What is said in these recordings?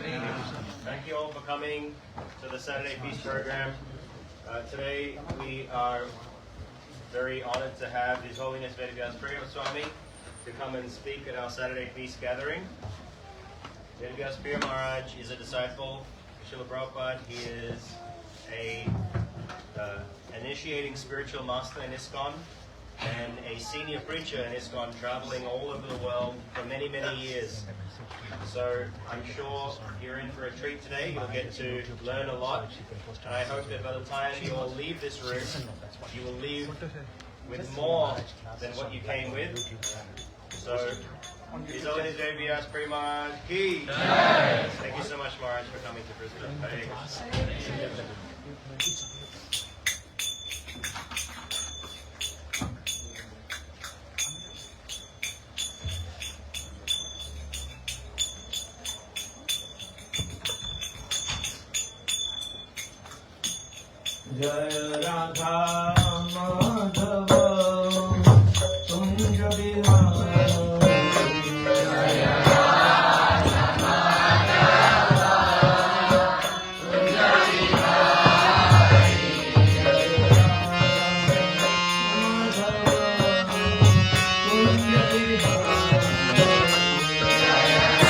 Thank you all for coming to the Saturday Peace program. Today we are very honored to have His Holiness Vedavyasapriya Swami to come and speak at our Saturday Peace gathering. Vedavyasapriya Maharaj is a disciple of Srila Prabhupada. He is a initiating spiritual master in ISKCON and a senior preacher in ISKCON, traveling all over the world for many, many years. So I'm sure you're in for a treat today. You'll get to learn a lot. And I hope that by the time you all leave this room, you will leave with more than what you came with. So, His Holiness Vedavyasapriya Maharaj Ki. Thank you so much, Maharaj, for coming to Brisbane. Jaya Radha Madhava Kunja Vihara Jaya Radha Madhava Kunja Vihara Jaya Radha Madhava Kunja Vihara Jaya Radha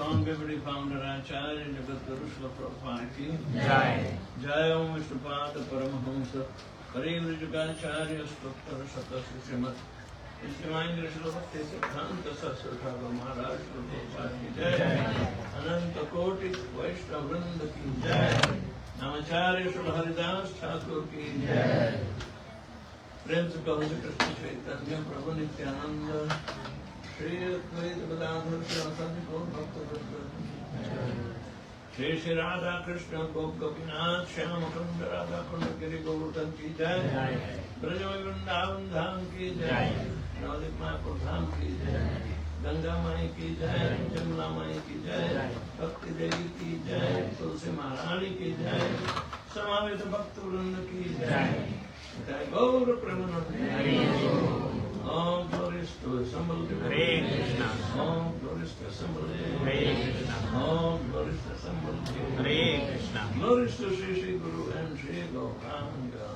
ISKCON Deputy Founder Acharya Jagat Guru Srila Prabhupada ki Jai. Jai Om Vishnupada Paramahamsa Parivrijagacharya Stottar Satasya Srimad Ishmaindra Srila Bhakti Siddhanta Sasrata Maharaj Srila Prabhupada ki Jai. Ananta Koti Vaishnava Vrinda ki Jai. Namacharya Srila Haridas Thakur ki Jai. प्रेम से कहो श्री कृष्ण चैतन्य प्रभु नित्यानंद श्री अद्वैत गदाधर श्रीवासादि गौर भक्तवृंद श्री श्री राधा कृष्ण गोपीनाथ श्याम कुंड राधा कुंड गिरि गोवर्धन की जय ब्रज वृंदावन धाम की जय नवदीप मायापुर धाम की जय गंगा माई की जय जमुना माई की जय भक्ति देवी की जय तुलसी महारानी की जय समावेश भक्तवृंद की जय Gaur Premanand. Om glories to Assembled. Hare Krishna. Om glories to Assembled. Hare Krishna. Om glories to Assembled. Hare Krishna. Glories to Shri Guru and Shri Gauranga.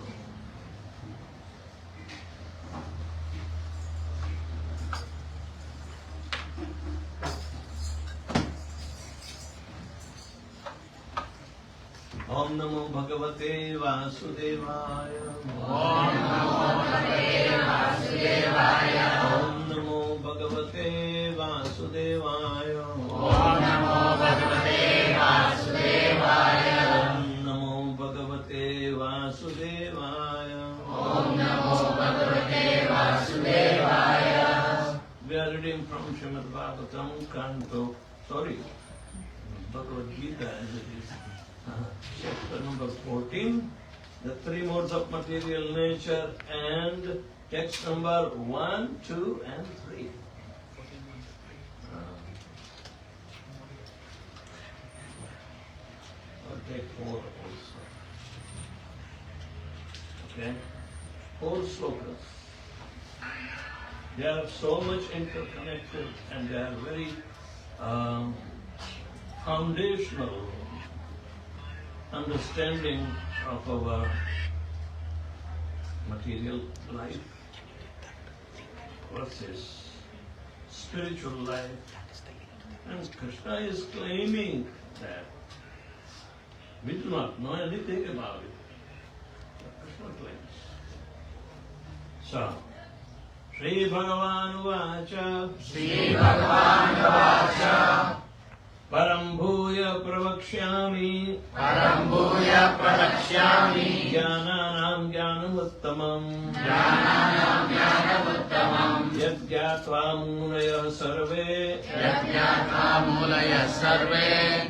Om Namo Bhagavate Vasudevaya. Om Namo Bhagavate Vasudevaya. Om Namo Bhagavate Vasudevaya. Om Namo Bhagavate Vasudevaya. Om Namo Bhagavate Vasudevaya. Om Namo Bhagavate Vasudevaya. We are reading from Srimad Bhagavatam, Bhagavad Gita as it is. Chapter number 14, the three modes of material nature, and text number 1, 2, and 3. I'll take 4 also. Okay? 4 slokas. They are so much interconnected and they are very foundational understanding of our material life versus spiritual life. And Krishna is claiming that we do not know anything about it. But Krishna claims. So, Shri Bhagavan Vacha Shri Bhagavan Vacha Param Bhuya Pravakshyami Param Bhuya Pravakshyami Jnananam Jnanamuttamam Jnananam Jnanamuttamam Yadgyatva Munaya Sarve Yajñātva Mūlaya Sarve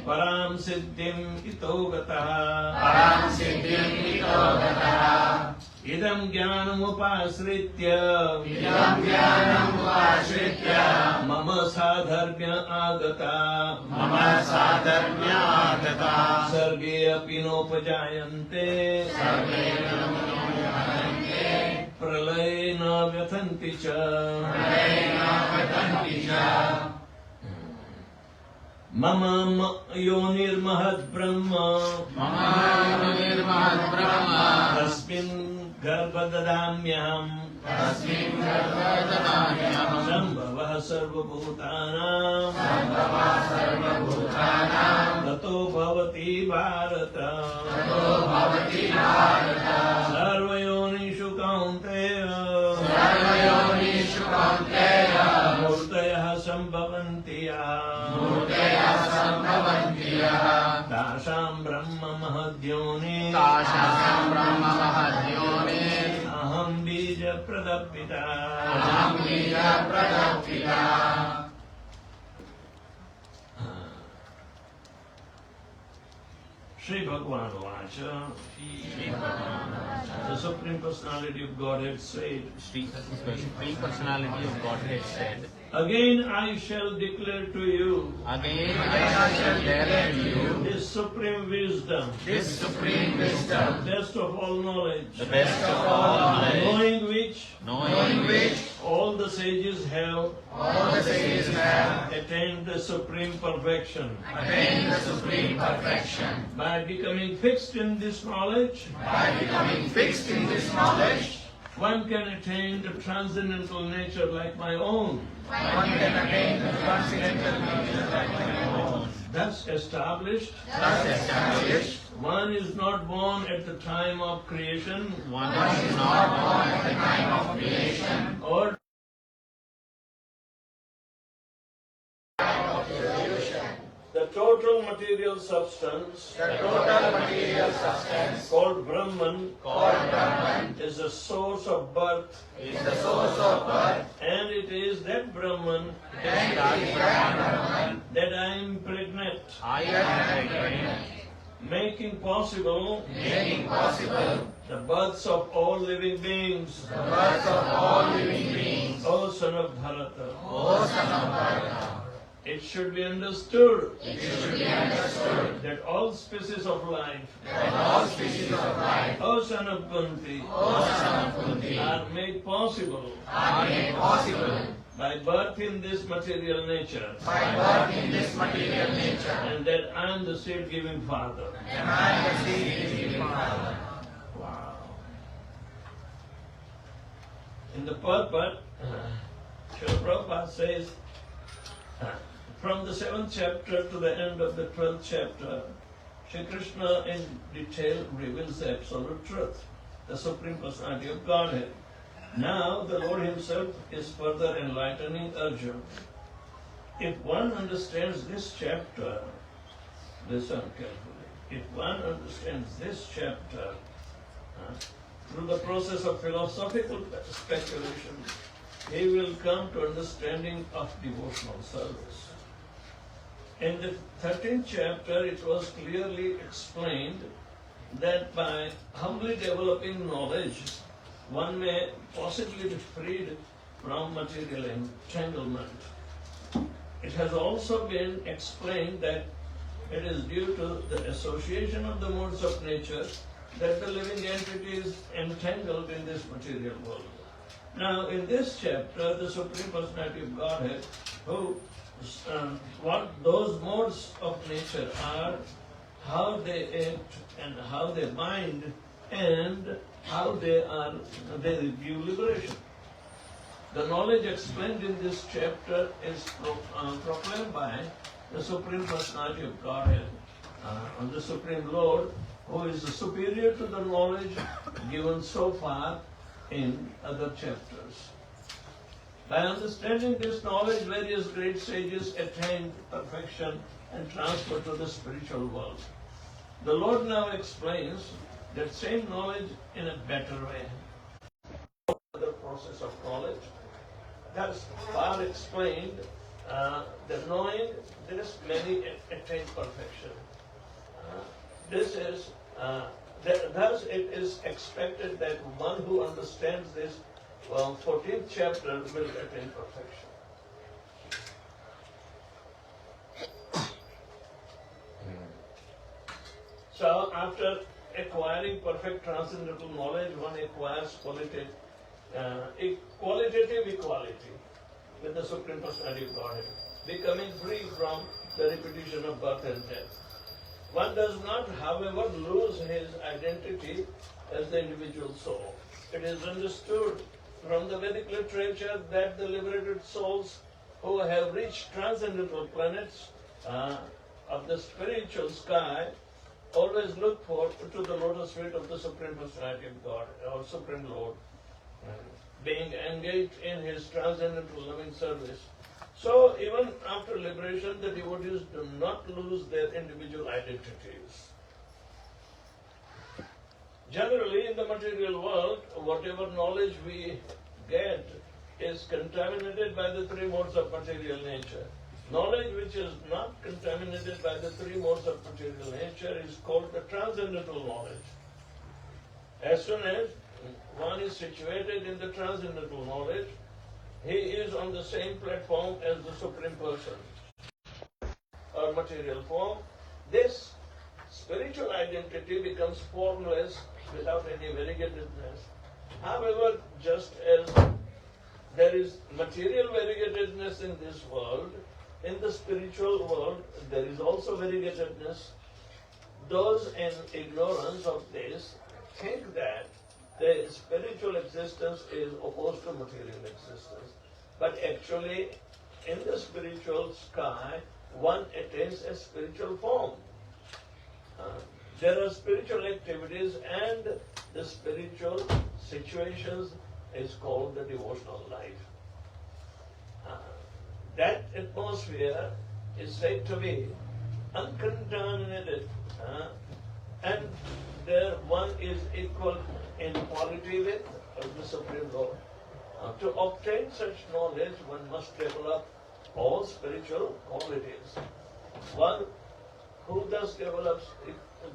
Param Siddhim Ito Gataha Param Siddhim Ito Gataha Idam Jnanam Upasritya Idam Jnanam Upasritya Mama Sadharmya Agata Mama Sadharmya Agata Sarge Apinopajayante Sarve Pralayena Vyathanti Cha Pralena Vatanti Cha Mama Yonir Mahad Brahma Mama Nirmahad Brahma Tasmin Garbhadadamyam Tasmin Garbhadadamyam Sambhavah Sarvabhutanam Sambhava Sarvabhutanam Tato Bhavati Bharata Tato Bhavati Bharata Sarvayonishu Kaunteya Sarvayonishu Kaunteya Murtayah Sambhavantiya Murtaya Sambhavantiya Tasam Brahma Mahadyoni Tāśāṁ Brahma Mahadyonir Aham Bija Pradapita Aham Bija Pradapita Shri Bhagavan Vacha, the Supreme Personality of Godhead said, The Supreme Personality of Godhead said, Again I shall declare to you Again I shall declare to you this supreme wisdom, This supreme wisdom, the best of all knowledge, the best of all knowledge, knowing which knowing which all the sages have all the sages have attained the supreme perfection. attained the supreme perfection. By becoming fixed in this knowledge, By becoming fixed in this knowledge, one can attain the transcendental nature like my own. one can attain the transcendental nature like my own. thus established. One is not born at the time of creation. One is not born at the time of creation. Or the total material substance called Brahman is the source of birth, and it is that Brahman that I am pregnant, I am pregnant, making possible the births of all living beings. O son of Bharata, it should be understood that all species of life, O son of Kunti, are made possible by birth in this material nature, and that I am the seed-giving father. Wow. In the purport, Srila Prabhupada says, from the 7th chapter to the end of the 12th chapter, Shri Krishna in detail reveals the absolute truth, the Supreme Personality of Godhead. Now the Lord Himself is further enlightening Arjuna. If one understands this chapter, listen carefully, if one understands this chapter through the process of philosophical speculation, he will come to understanding of devotional service. In the 13th chapter, it was clearly explained that by humbly developing knowledge, one may possibly be freed from material entanglement. It has also been explained that it is due to the association of the modes of nature that the living entity is entangled in this material world. Now, in this chapter, the Supreme Personality of Godhead, what those modes of nature are, how they act and how they bind, and how they view liberation. The knowledge explained in this chapter is proclaimed by the Supreme Personality of Godhead, the Supreme Lord, who is superior to the knowledge given so far in other chapters. By understanding this knowledge, various great sages attained perfection and transferred to the spiritual world. The Lord now explains that same knowledge in a better way. The process of knowledge. That's far explained. The knowing, there is many attain perfection. Thus it is expected that one who understands this 14th chapter will attain perfection. So after acquiring perfect transcendental knowledge, one acquires qualitative equality with the Supreme Personality of Godhead, becoming free from the repetition of birth and death. One does not, however, lose his identity as the individual soul. It is understood from the Vedic literature that the liberated souls who have reached transcendental planets of the spiritual sky always look forward to the lotus feet of the Supreme Personality of God, or Supreme Lord, being engaged in His transcendental loving service. So even after liberation, the devotees do not lose their individual identities. Generally, in the material world, whatever knowledge we get is contaminated by the three modes of material nature. Knowledge which is not contaminated by the three modes of material nature is called the transcendental knowledge. As soon as one is situated in the transcendental knowledge, he is on the same platform as the Supreme Person, or material form. This spiritual identity becomes formless without any variegatedness. However, just as there is material variegatedness in this world, in the spiritual world there is also variegatedness. Those in ignorance of this think that the spiritual existence is opposed to material existence. But actually, in the spiritual sky, one attains a spiritual form. There are spiritual activities, and the spiritual situations is called the devotional life. That atmosphere is said to be uncontaminated, and there one is equal in quality with the Supreme Lord. To obtain such knowledge, one must develop all spiritual qualities. One who thus develops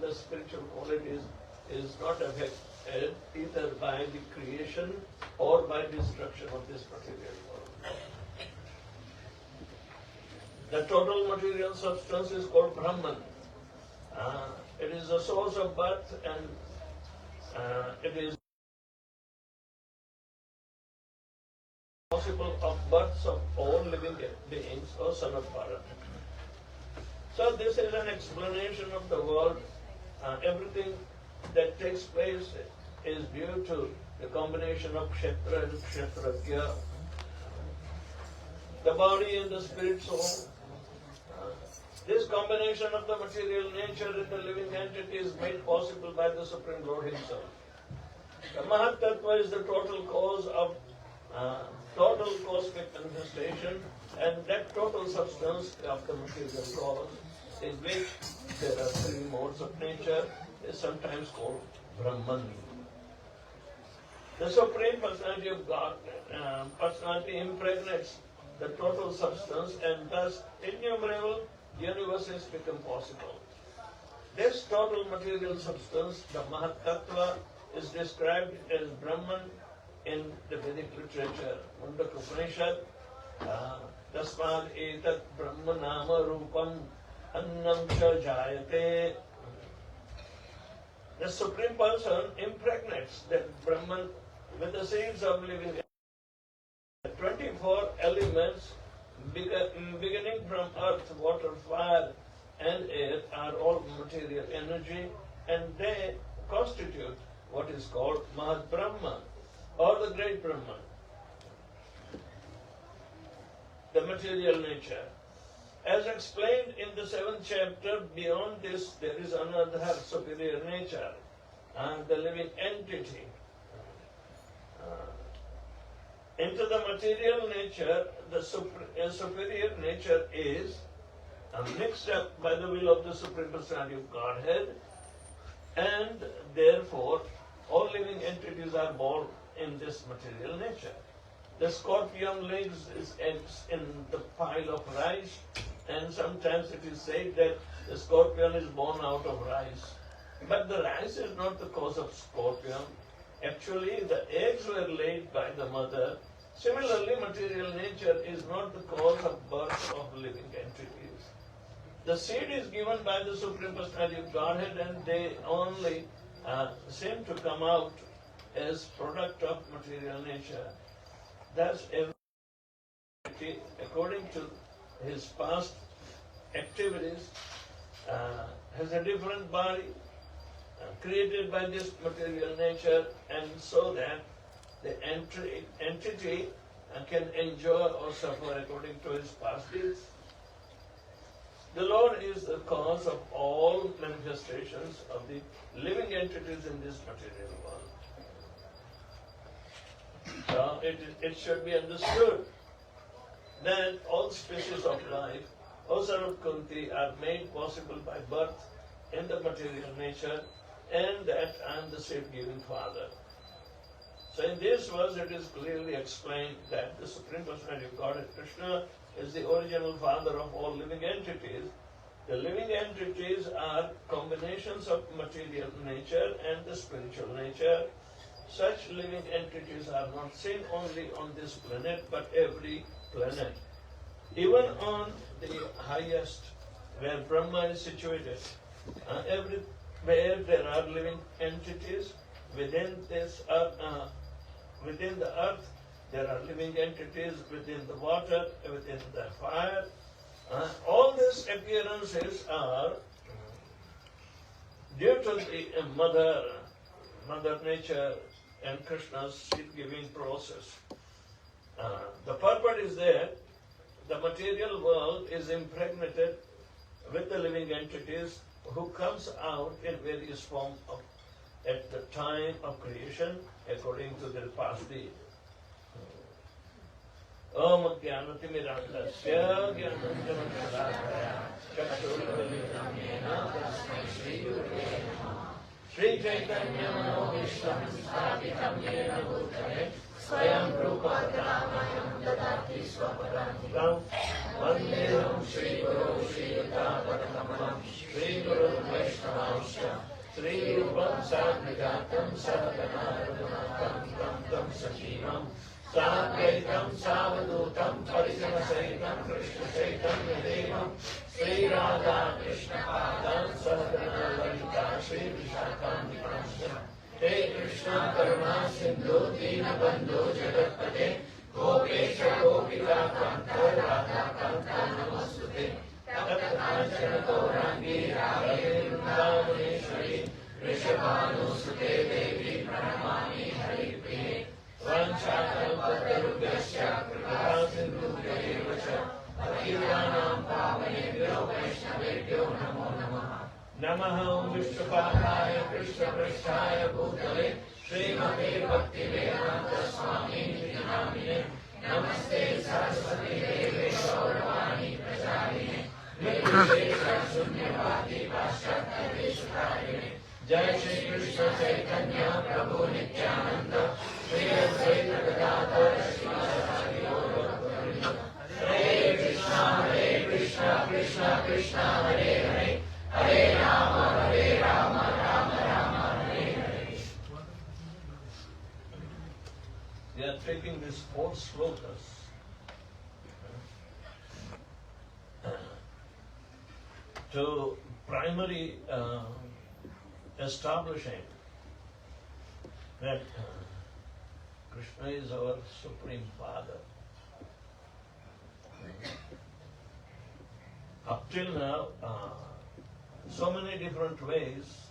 the spiritual qualities is not affected either by the creation or by destruction of this material world. The total material substance is called Brahman. It is the source of birth, and it is possible of births of all living beings, or son of Bharat. So this is an explanation of the world. Everything that takes place is due to the combination of Kshetra and Kshetrajya. The body and the spirit soul. This combination of the material nature and the living entity is made possible by the Supreme Lord Himself. The Mahat Tattva is the total cause of total cosmic manifestation, and that total substance of the material cause, in which there are three modes of nature, is sometimes called Brahman. The Supreme Personality of God, personality impregnates the total substance, and thus innumerable universes become possible. This total material substance, the Mahat Tattva, is described as Brahman in the Vedic literature. Mundaka Upanishad, Tasmad etat Brahma nama rupam annam cha jayate. The Supreme Person impregnates that Brahman with the seeds of living. The 24 elements beginning from earth, water, fire and air are all material energy, and they constitute what is called Mahat Brahma, or the great Brahman, the material nature. As explained in the 7th chapter, beyond this there is another superior nature, the living entity. Into the material nature, the superior nature is mixed up by the will of the Supreme Personality of Godhead, and therefore all living entities are born in this material nature. The scorpion lays its eggs in the pile of rice, and sometimes it is said that the scorpion is born out of rice. But the rice is not the cause of scorpion. Actually, the eggs were laid by the mother. Similarly, material nature is not the cause of birth of living entities. The seed is given by the Supreme Personality of Godhead, and they only seem to come out as product of material nature. Thus, every entity, according to his past activities, has a different body created by this material nature, and so that the entity can enjoy or suffer according to his past deeds. The Lord is the cause of all manifestations of the living entities in this material world. So it should be understood that all species of life, O son of Kunti, are made possible by birth in the material nature, and that I am the seed-giving Father. So in this verse it is clearly explained that the Supreme Personality of Godhead Krishna is the original Father of all living entities. The living entities are combinations of material nature and the spiritual nature. Such living entities are not seen only on this planet, but every planet. Even on the highest, where Brahma is situated, everywhere there are living entities. Within this earth, within the earth, there are living entities. Within the water, within the fire. All these appearances are due to the Mother Nature and Krishna's seed-giving process. The purport is that the material world is impregnated with the living entities who comes out in various forms at the time of creation according to their past deed. Om Jnanatimirandasya Jnananjana-Shalakaya Chakshurvalitam Yena Tasmai Shri Gurave Namaha Shri Chaitanya Manobhishtam Sthapitam Yena Bhutale Swayam Rupa Ramayam Dadati Swapadantikam Vandeham Shri Guru Shri Yuta Padakamalam Shri Guru Vaishnavasya Shri Rupam Sadvigatam Sadhana Raghunatam Tam Tam Sajivam Sadvaitam Savadutam Parijanasahitam Krishna Chaitanya Devam Sri Radha Krishna Padam Sadhana Lalita Sri Vishakam Vikrasya Hey Krishna Karuna Sindhu Dina Bandhu Jagatpate Gopesha Gopika Kanta Radha Kanta Namastute Taptanachana Gaurangi Radhe Vrindavaneshwari Rishabhanu Sute Devi Pranamami Hari Priye Vanchakalpatarubhyasya Kripa Sindhubhya eva cha Patitanam Pavanebhyo Vaishnavebhyo Namo Namaha Namaha Om Vishnupadaya Krishna Prasthaya Bhutale Srimate Bhaktivedanta Swami Niti Namine Namaste Saraswati Deve Gauravani Pracharine Nirvishesha Shunyavadi Paschatya Deshakarine Jai Shri Krishna Chaitanya Prabhu Nityananda Shri Advaita Gadadhar Srivasadi Gaura Hare Krishna Krishna Krishna Hare Hare Hare Rama Rama Rama Hare Hare. We are taking these 4 slokas to primary establishing that Krishna is our Supreme Father. Up till now, so many different ways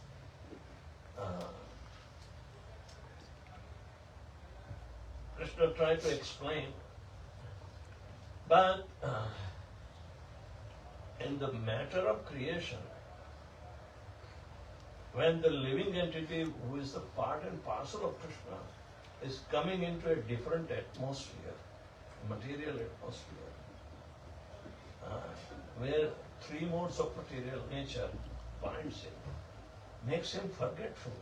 Krishna tried to explain, but in the matter of creation, when the living entity who is the part and parcel of Krishna is coming into a different atmosphere, material atmosphere, where 3 modes of material nature binds him, makes him forgetful.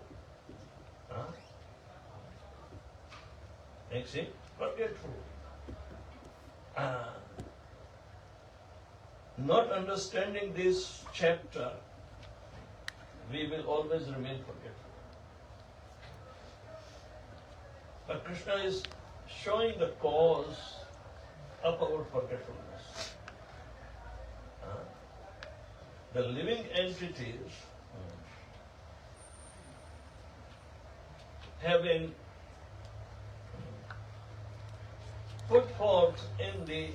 Makes him forgetful. Not understanding this chapter, we will always remain forgetful. But Krishna is showing the cause of our forgetfulness. The living entities have been put forth in the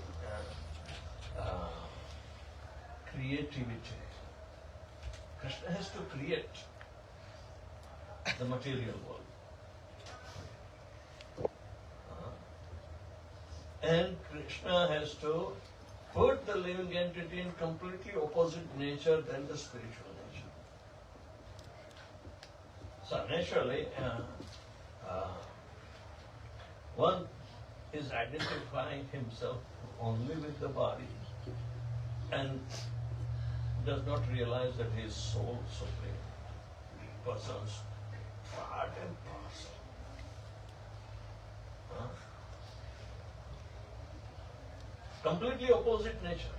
creativity. Krishna has to create the material world. And Krishna has to put the living entity in completely opposite nature than the spiritual nature. So naturally, one is identifying himself only with the body and does not realize that he is soul supreme, person's part and parcel. Completely opposite nature.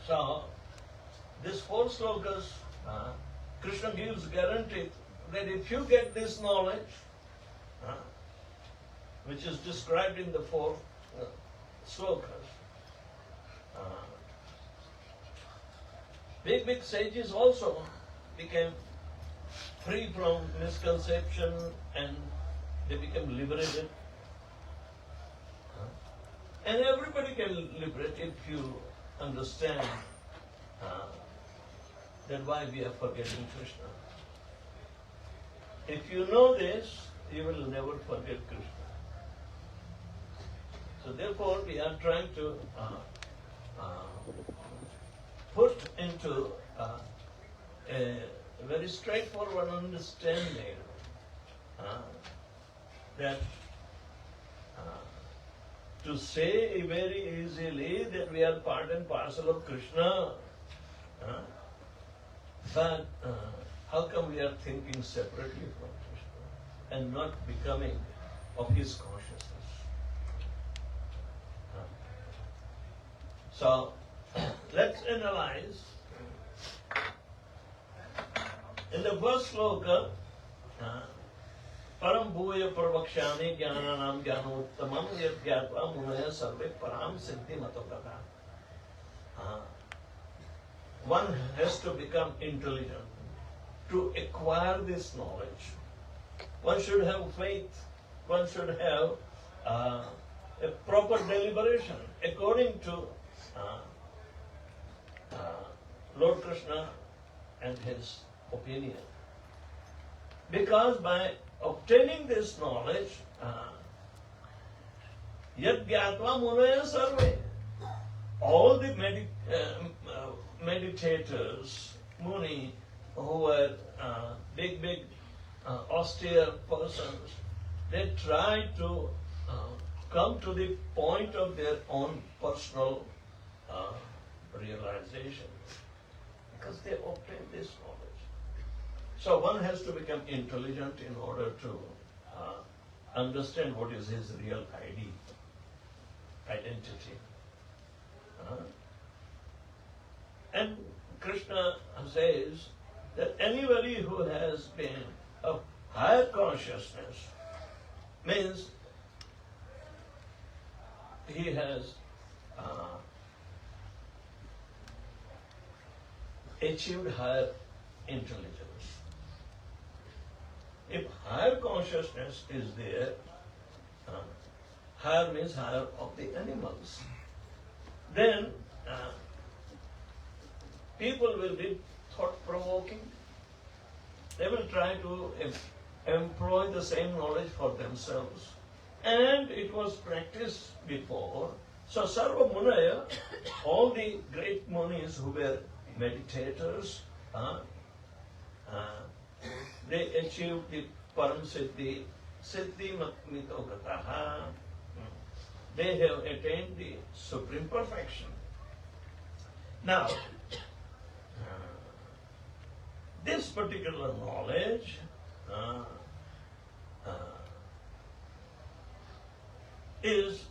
So, this 4 slokas, Krishna gives guarantee that if you get this knowledge, which is described in the 4 slokas, big sages also became free from misconception and they became liberated. And everybody can liberate if you understand that why we are forgetting Krishna. If you know this, you will never forget Krishna. So therefore, we are trying to put into a very straightforward understanding that to say very easily that we are part and parcel of Krishna, but how come we are thinking separately from Krishna and not becoming of his consciousness? So let's analyze. In the first sloka, Param bhuya pravakshami jnananam jnanottamam yad gyatva munaya sarve param siddhi matogata. One has to become intelligent to acquire this knowledge. One should have faith. One should have a proper deliberation according to Lord Krishna and his opinion. Because by obtaining this knowledge, yad gyatva munaya sarve, all the meditators, Muni, who were big, austere persons, they try to come to the point of their own personal realization because they obtain this knowledge. So one has to become intelligent in order to understand what is his real identity. And Krishna says that anybody who has been of higher consciousness means he has achieved higher intelligence. If higher consciousness is there, higher means higher of the animals, then people will be thought-provoking. They will try to employ the same knowledge for themselves. And it was practiced before. So Sarva Munaya, all the great munis who were meditators, they achieved the Param Siddhi, Siddhi Mitogataha. They have attained the supreme perfection. Now, this particular knowledge is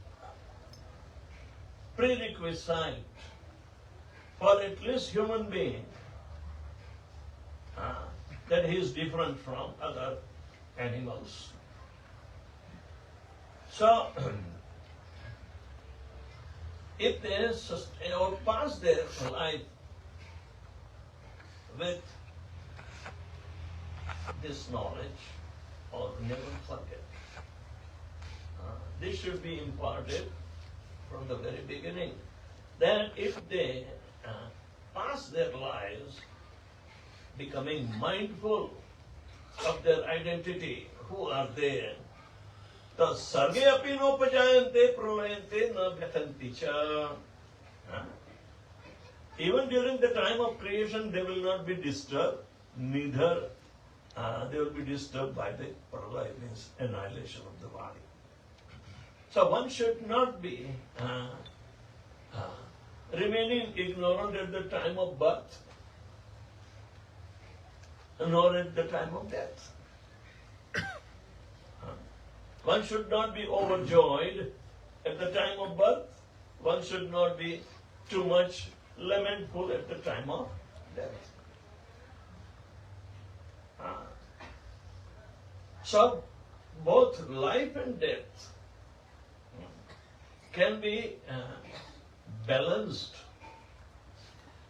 prerequisite for at least human being that he is different from other animals. So, if they sustain or pass their life with this knowledge, or never forget, this should be imparted from the very beginning. That if they pass their lives becoming mindful of their identity, who are they? The sarve api nopajayante pralayante na bhyatanti cha. Even during the time of creation, they will not be disturbed, neither they will be disturbed by the pralaya, means annihilation of the body. So one should not be remaining ignorant at the time of birth, nor at the time of death. One should not be overjoyed at the time of birth. One should not be too much lamentful at the time of death. So, both life and death can be balanced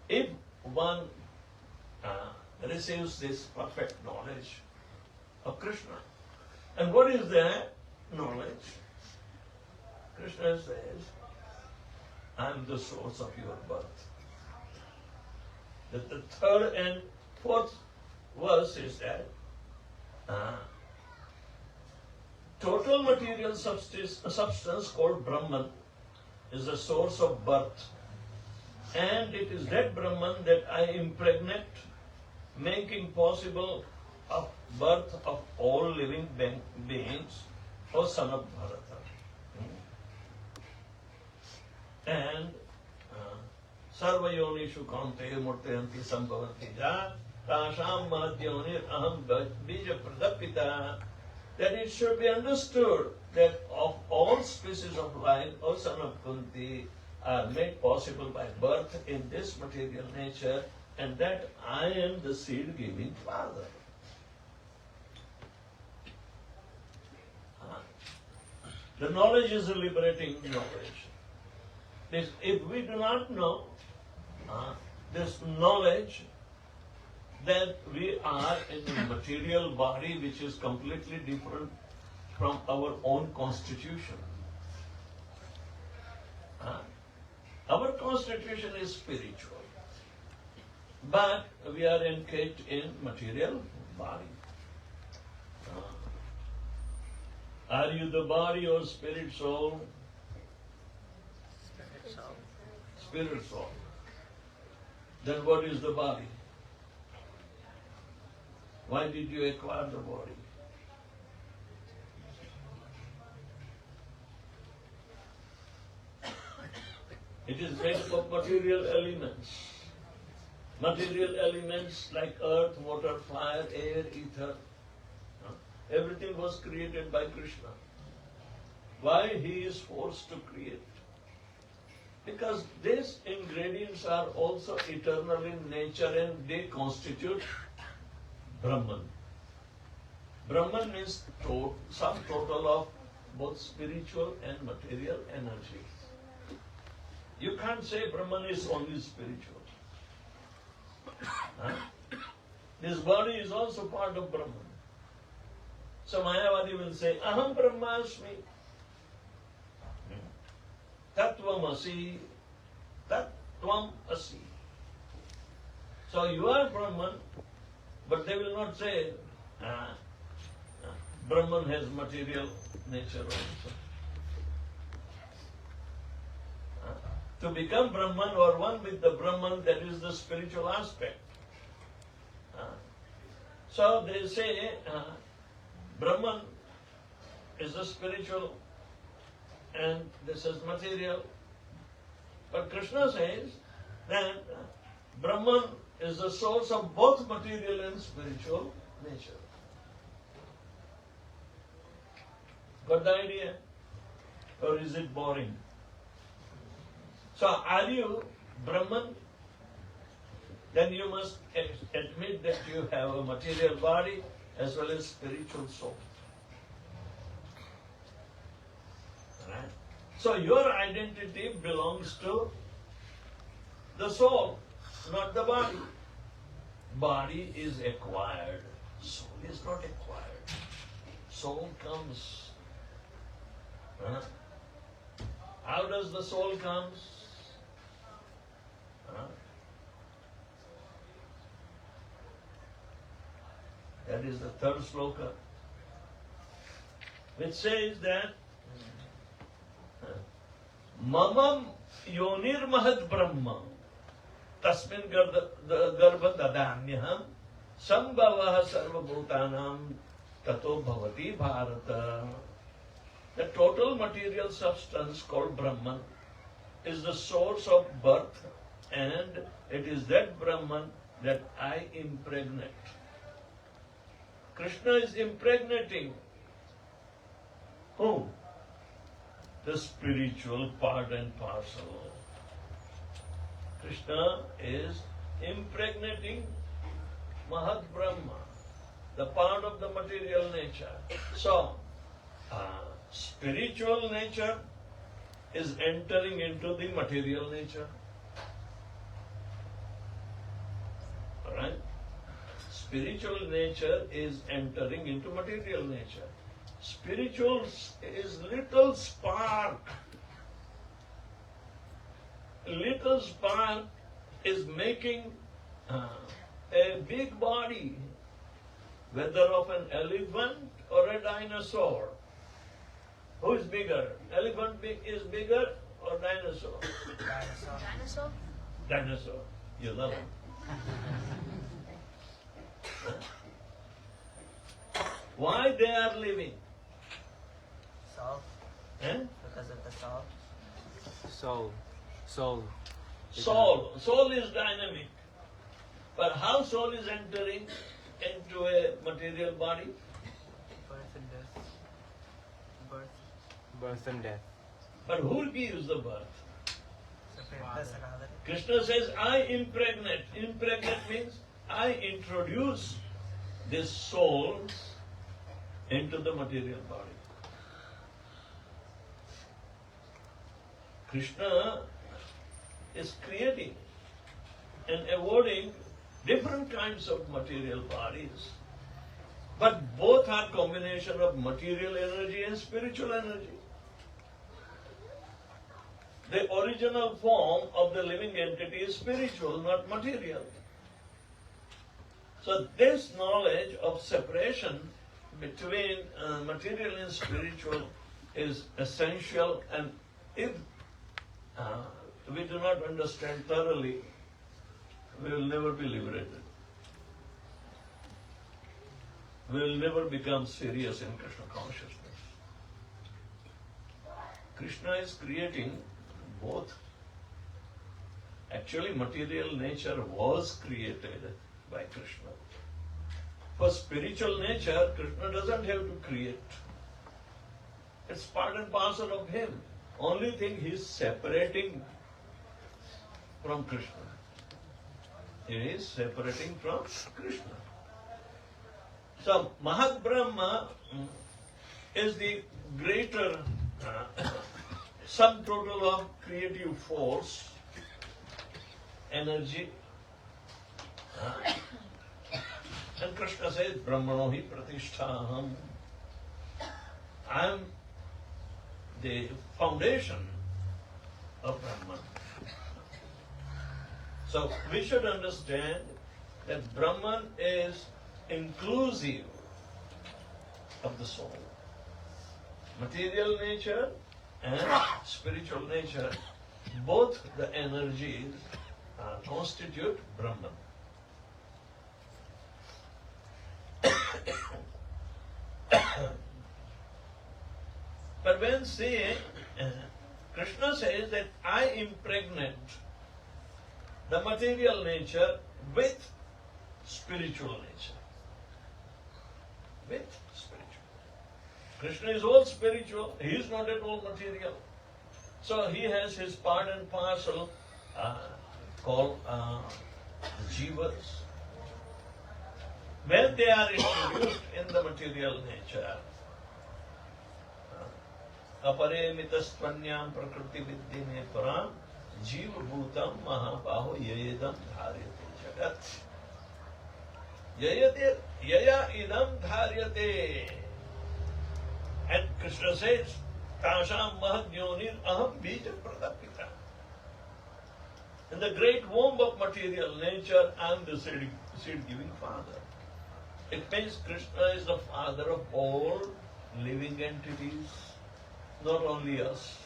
if one receives this perfect knowledge of Krishna. And what is that knowledge? Krishna says, I am the source of your birth. The third and fourth verse is that total material substance called Brahman is the source of birth. And it is that Brahman that I impregnate, making possible of birth of all living beings, O son of Bharata. And Sarvayonishu Kante Murtayanti Sambhavanti Ja Tasham Mahadyonir Aham Bija Pradapita. That it should be understood that of all species of life, O son of Kunti, are made possible by birth in this material nature, and that I am the seed-giving father. The knowledge is a liberating knowledge. If we do not know this knowledge that we are in a material body which is completely different from our own constitution. Our constitution is spiritual, but we are encaged in material body. Are you the body or spirit soul? Spirit soul. Then what is the body? Why did you acquire the body? It is made up of material elements. Material elements like earth, water, fire, air, ether. Everything was created by Krishna. Why he is forced to create? Because these ingredients are also eternal in nature and they constitute Brahman. Brahman is sum total of both spiritual and material energy. You can't say Brahman is only spiritual. This body is also part of Brahman. So Mayavadi will say, Aham Brahmasmi, Tattvamasi, Tattvam Asi. So you are Brahman, but they will not say Brahman has material nature also. To become Brahman or one with the Brahman, that is the spiritual aspect. So they say Brahman is the spiritual and this is material. But Krishna says that Brahman is the source of both material and spiritual nature. Got the idea? Or is it boring? So are you Brahman? Then you must admit that you have a material body as well as spiritual soul. Right? So your identity belongs to the soul, not the body. Body is acquired. Soul is not acquired. Soul comes. How does the soul comes? That is the third sloka, which says that Mamam Yonir Mahad Brahma Tasmin Garbha Dadanyaham Sambhavaha Sarvabhutanam Tato Bhavati Bharata. The total material substance called Brahman is the source of birth, and it is that Brahman that I impregnate. Krishna is impregnating whom? The spiritual part and parcel. Krishna is impregnating Mahad Brahma, the part of the material nature. So, spiritual nature is entering into the material nature. Alright? Spiritual nature is entering into material nature. Spiritual is little spark. Little spark is making a big body, whether of an elephant or a dinosaur. Who is bigger? Elephant is bigger or dinosaur? Dinosaur? Dinosaur. You love it. Why they are living? Soul, Eh? because of the soul. Soul. Soul is dynamic. But how soul is entering into a material body? Birth and death. Birth. Birth and death. But who gives the birth? So personality. Krishna says, I impregnate. Impregnate means I introduce this soul into the material body. Krishna is creating and avoiding different kinds of material bodies. But both are combination of material energy and spiritual energy. The original form of the living entity is spiritual, not material. So this knowledge of separation between material and spiritual is essential, and if we do not understand thoroughly, we will never be liberated. We will never become serious in Krishna consciousness. Krishna is creating both. Actually, material nature was created by Krishna. For spiritual nature, Krishna doesn't have to create. It's part and parcel of him. Only thing he is separating from Krishna. He is separating from Krishna. So, Mahat Brahma is the greater sum total of creative force, energy. And Krishna says, Brahmano hi pratisthaham. I am the foundation of Brahman. So we should understand that Brahman is inclusive of the soul. Material nature and spiritual nature, both the energies constitute Brahman. But when Krishna says that I impregnate the material nature with spiritual nature. With spiritual. Krishna is all spiritual, he is not at all material. So he has his part and parcel called jivas. When they are introduced in the material nature, apare mitastvanyam prakriti viddhine param jiva bhutam mahabaho yayedam dharyate jagat. Yaya idam dharyate. And Krishna says, Tasham mahadhyonir aham bija pradapita. In the great womb of material nature, I am the seed-giving father. It means Krishna is the father of all living entities, not only us.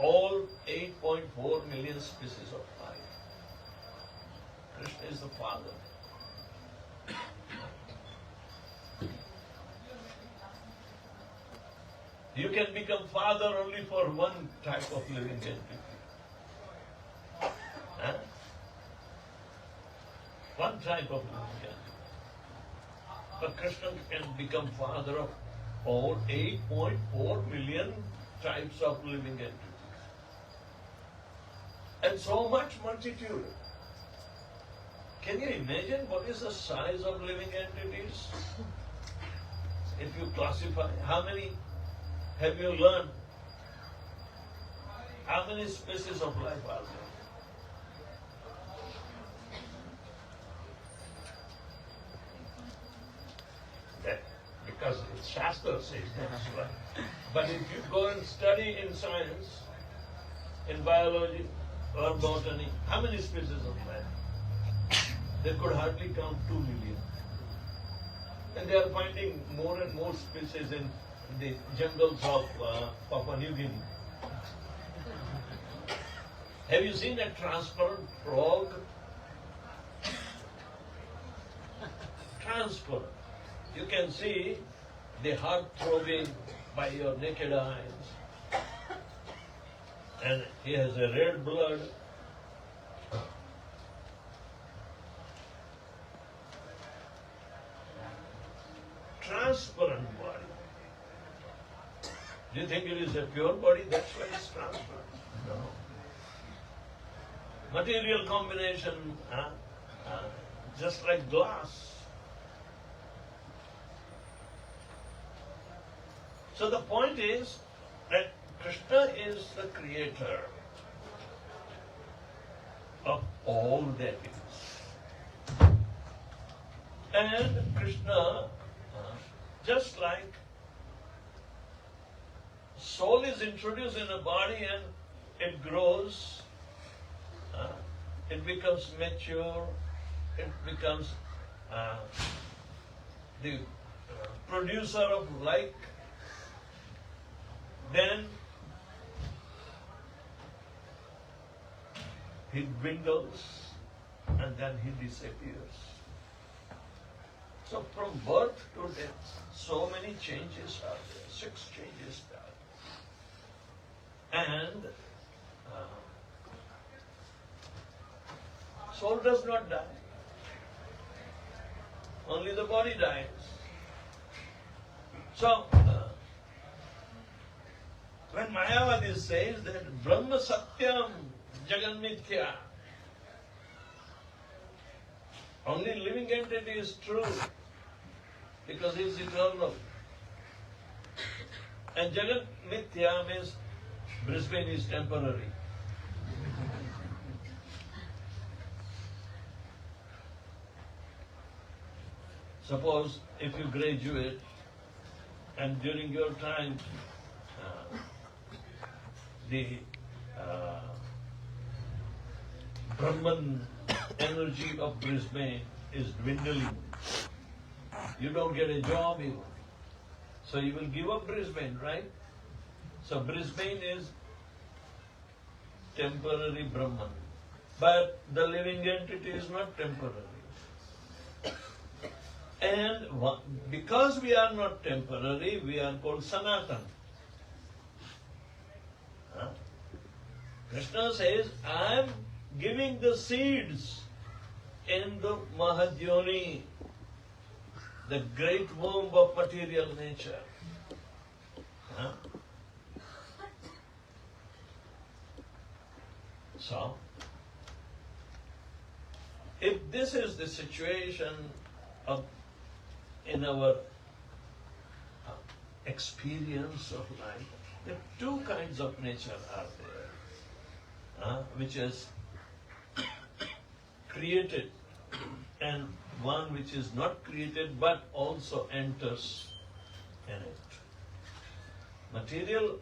All 8.4 million species of life. Krishna is the father. You can become father only for one type of living entity. Huh? One type of living entity. But Krishna can become father of all 8.4 million types of living entities. And so much multitude. Can you imagine what is the size of living entities? If you classify, how many have you learned? How many species of life are there? Because Shastra says that's right. But if you go and study in science, in biology or botany, how many species of life? They could hardly count 2 million. And they are finding more and more species in the jungles of Papua New Guinea. Have you seen a transparent frog? Transparent. You can see the heart throbbing by your naked eyes. And he has a red blood. Transparent body. Do you think it is a pure body? That's why it's transparent. No. Material combination, just like glass. So the point is that Krishna is the creator of all that is. And Krishna, just like soul is introduced in a body and it grows, it becomes mature, it becomes the producer of like, then he dwindles and then he disappears. So from birth to death, so many changes are there, 6 changes are there. And soul does not die. Only the body dies. So, when Mayavadi says that Brahma Satyam Jagan Mithya, only living entity is true because he is eternal. And Jagat Mithya means Brisbane is temporary. Suppose if you graduate and during your time the Brahman energy of Brisbane is dwindling, you don't get a job even. So you will give up Brisbane, right? So Brisbane is temporary Brahman. But the living entity is not temporary. And because we are not temporary, we are called Sanatan. Krishna says, I am giving the seeds in the Mahadyoni, the great womb of material nature. So, if this is the situation of in our experience of life, the 2 kinds of nature are there, which is created and one which is not created but also enters in it. Material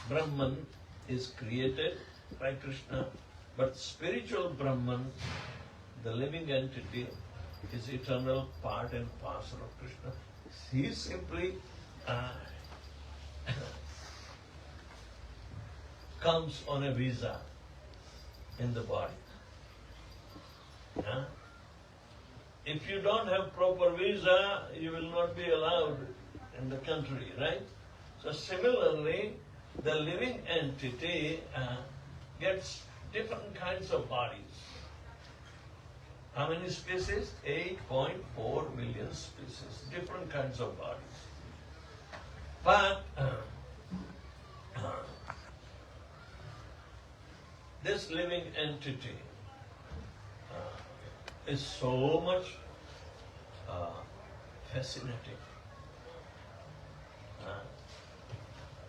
Brahman is created by Krishna, but spiritual Brahman, the living entity, is eternal part and parcel of Krishna. He simply comes on a visa in the body. If you don't have proper visa, you will not be allowed in the country, right? So similarly, the living entity gets different kinds of bodies. How many species? 8.4 million species, different kinds of bodies. But this living entity is so much fascinating.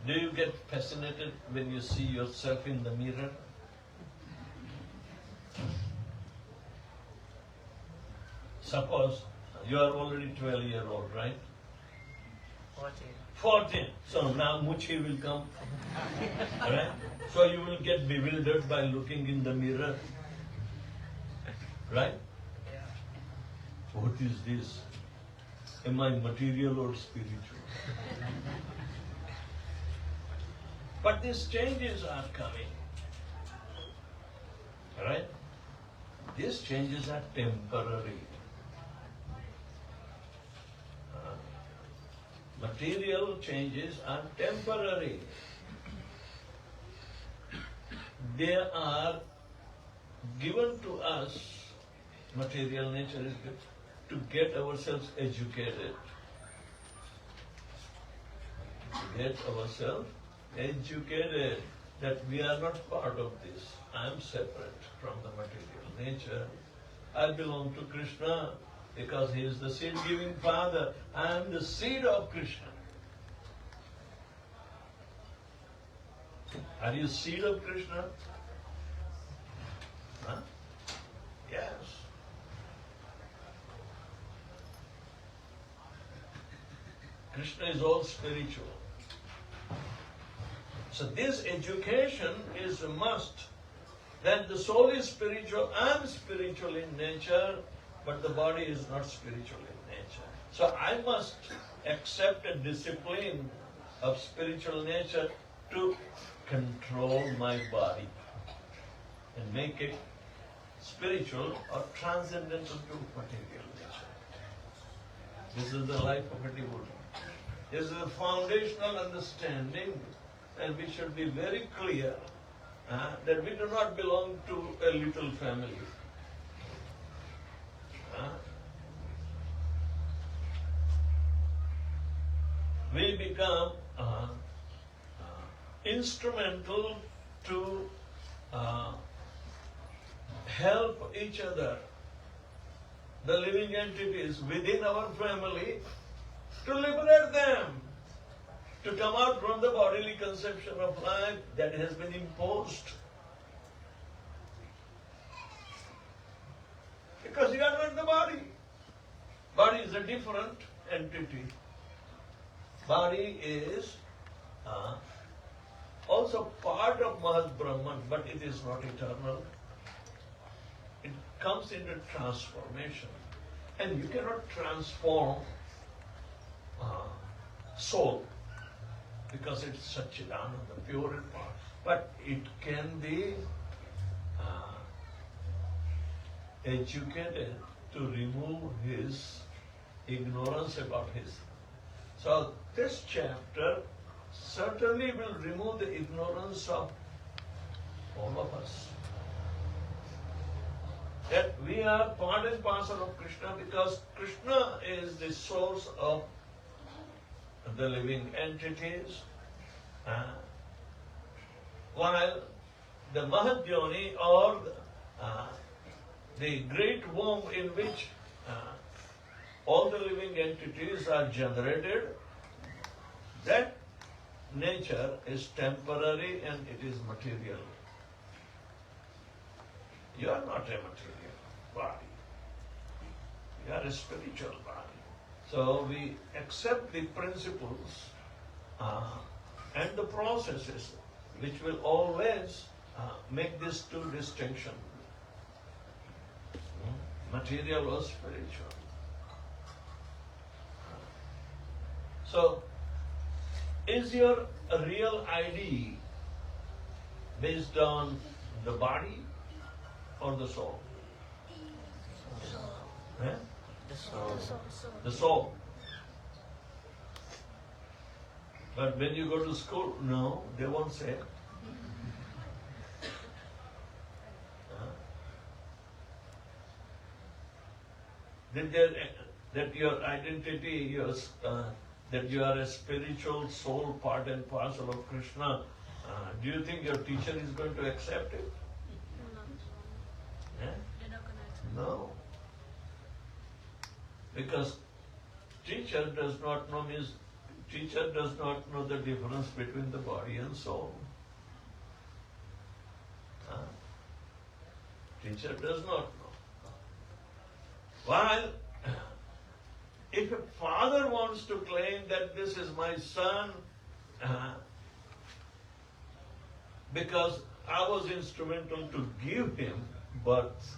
Do you get fascinated when you see yourself in the mirror? Suppose you are already 12 years old, right? 14. So now Muchi will come. Right? So you will get bewildered by looking in the mirror. Right? Yeah. What is this? Am I material or spiritual? But these changes are coming. Right? These changes are temporary. Material changes are temporary. They are given to us, material nature is given, to get ourselves educated. To get ourselves educated that we are not part of this. I am separate from the material nature. I belong to Krishna because he is the seed-giving Father. I am the seed of Krishna. Are you seed of Krishna? Huh? Yes. Krishna is all spiritual. So this education is a must. That the soul is spiritual, I am spiritual in nature, but the body is not spiritual in nature. So I must accept a discipline of spiritual nature to control my body and make it spiritual or transcendental to material nature. This is the life of a devotee. This is a foundational understanding, and we should be very clear that we do not belong to a little family. We become instrumental to help each other, the living entities within our family, to liberate them, to come out from the bodily conception of life that has been imposed. Because you are not the body. Body is a different entity. Body is also part of Mahad Brahman, but it is not eternal. It comes into transformation. And you cannot transform soul, because it's Satchidananda, the pure and part. But it can be educated to remove his ignorance about his. So this chapter certainly will remove the ignorance of all of us. That we are part and parcel of Krishna, because Krishna is the source of the living entities, while the Mahadyoni, or the great womb in which all the living entities are generated, that nature is temporary and it is material. You are not a material body. You are a spiritual body. So we accept the principles and the processes which will always make these two distinctions, material or spiritual. So, is your real ID based on the body or the soul? Eh? The soul. But when you go to school, no, they won't say. That your identity, that you are a spiritual soul, part and parcel of Krishna, do you think your teacher is going to accept it? No. Eh? They're not gonna accept. No. Because teacher does not know the difference between the body and soul. Teacher does not know. While if a father wants to claim that this is my son because I was instrumental to give him birth,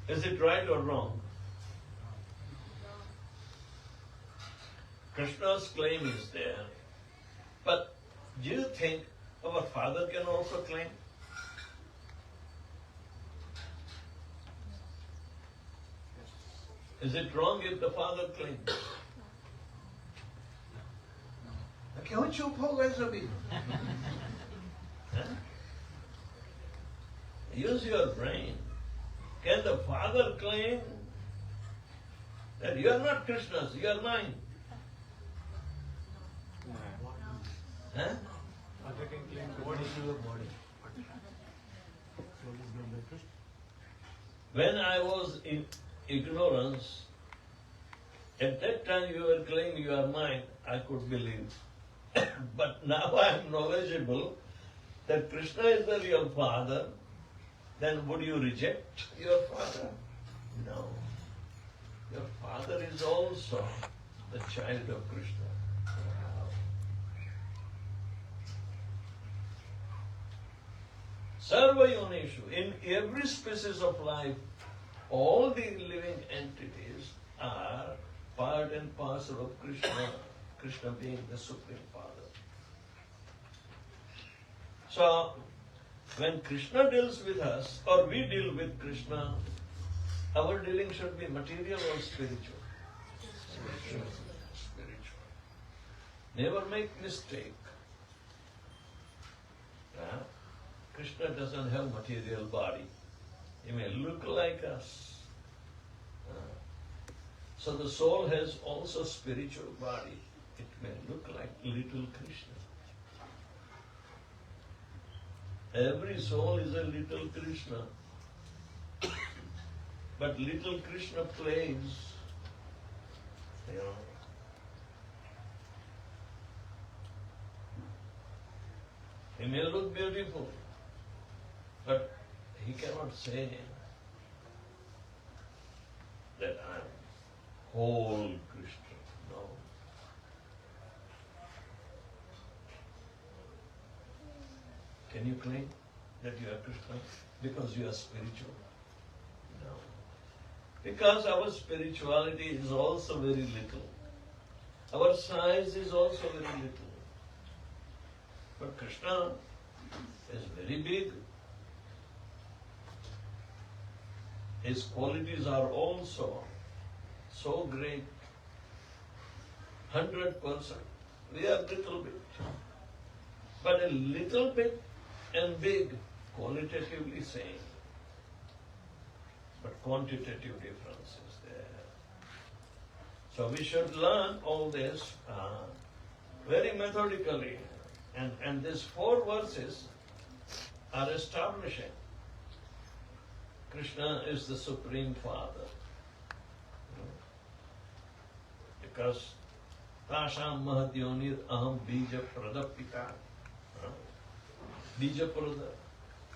is it right or wrong? Krishna's claim is there. But do you think our Father can also claim? Is it wrong if the Father claims? क्यों चुप हो गए सभी? Use your brain. Can the Father claim that you are not Krishna's, you are mine? Huh? Father can claim body to your body. When I was in ignorance, at that time you were claiming you are mine, I could believe. But now I am knowledgeable that Krishna is the real Father, then would you reject your Father? No. Your Father is also the child of Krishna. Sarva Yonishu, in every species of life, all the living entities are part and parcel of Krishna, Krishna being the Supreme Father. So, when Krishna deals with us, or we deal with Krishna, our dealing should be material or spiritual? Spiritual. Never make mistake. Krishna doesn't have material body. He may look like us. So the soul has also spiritual body. It may look like little Krishna. Every soul is a little Krishna. But little Krishna plays, He may look beautiful, but he cannot say that I am whole Krishna. No. Can you claim that you are Krishna because you are spiritual? No. Because our spirituality is also very little. Our size is also very little. But Krishna is very big. His qualities are also so great. 100%. We are little bit. But a little bit and big, qualitatively same. But quantitative difference is there. So we should learn all this very methodically. And these 4 verses are establishing Krishna is the Supreme Father. Because Tasham Mahadyonir Aham Bija Pradapita. Bija Prada,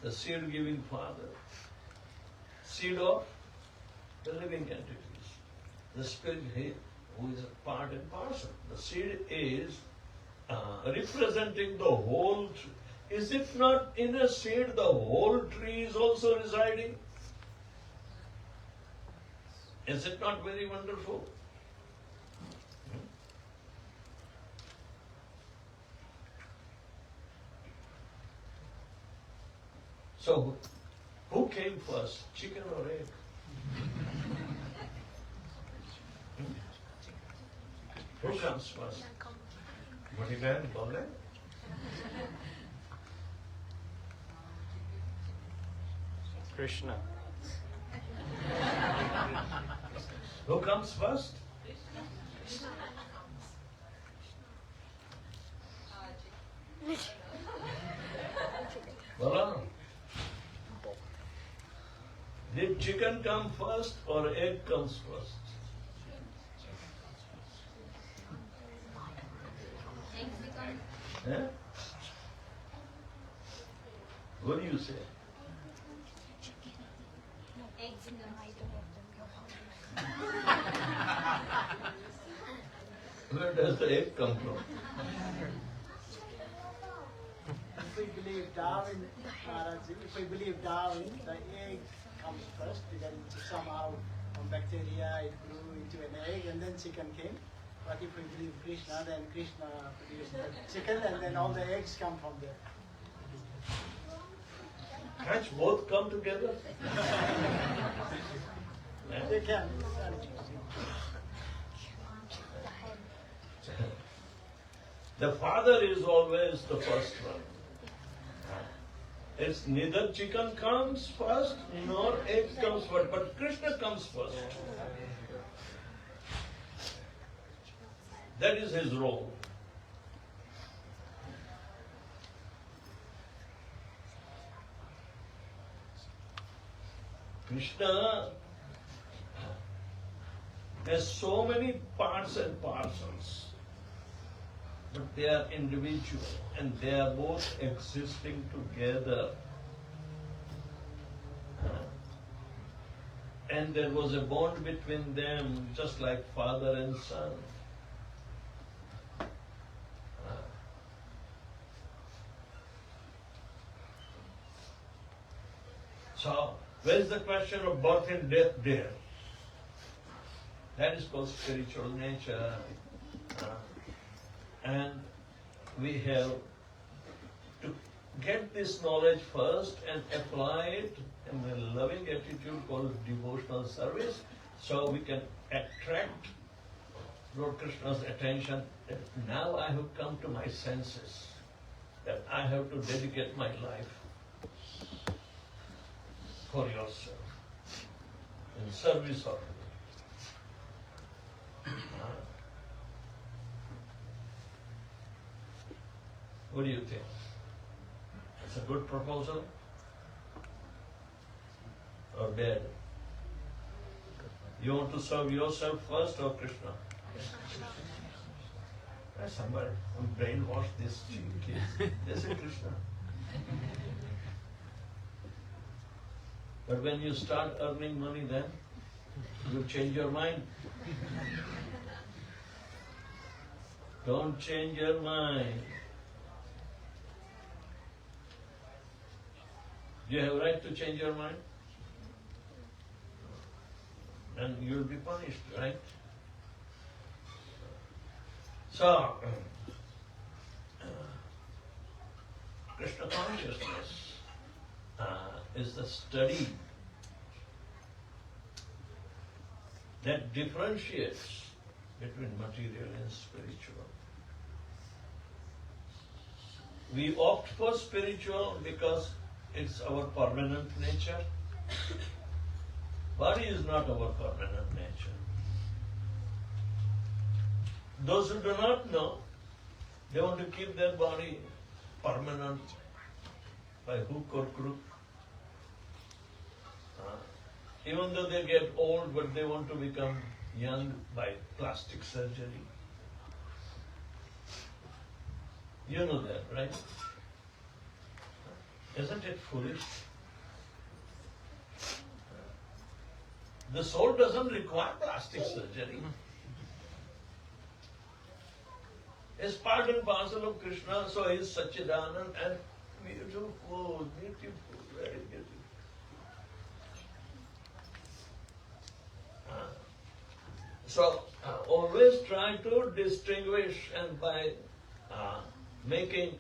the seed giving Father. Seed of the living entities. The Spirit who is a part and parcel. The seed is representing the whole tree. Is it not in a seed the whole tree is also residing? Is it not very wonderful? So, who came first, chicken or egg? Who comes first? What he done, Bombay? Krishna. Who comes first? Voila. Did chicken come first or egg comes first? Eh? What do you say? Where does the egg come from? If we believe Darwin, if we believe Darwin, the egg comes first, then somehow from bacteria it grew into an egg and then chicken came. But if we believe Krishna, then Krishna produced the chicken and then all the eggs come from there. Can't both come together? They can. The father is always the first one. It's neither chicken comes first nor egg comes first, but Krishna comes first. That is his role. Krishna has so many parts and parcels, but they are individual and they are both existing together. And there was a bond between them, just like father and son. So, where is the question of birth and death there? That is called spiritual nature. And we have to get this knowledge first and apply it in a loving attitude called devotional service, so we can attract Lord Krishna's attention that now I have come to my senses, that I have to dedicate my life for yourself, in service of you. What do you think? It's a good proposal or bad? You want to serve yourself first or Krishna? Somebody brainwash this kid. They say Krishna. But when you start earning money, then you change your mind. Don't change your mind. You have right to change your mind, and you will be punished, right? So, Krishna consciousness is the study that differentiates between material and spiritual. We opt for spiritual because it's our permanent nature. Body is not our permanent nature. Those who do not know, they want to keep their body permanent by hook or crook. Even though they get old, but they want to become young by plastic surgery. You know that, right? Isn't it foolish? The soul doesn't require plastic surgery. It's part and parcel of Krishna, so he is Satchidanand and beautiful, very beautiful. So always try to distinguish and by making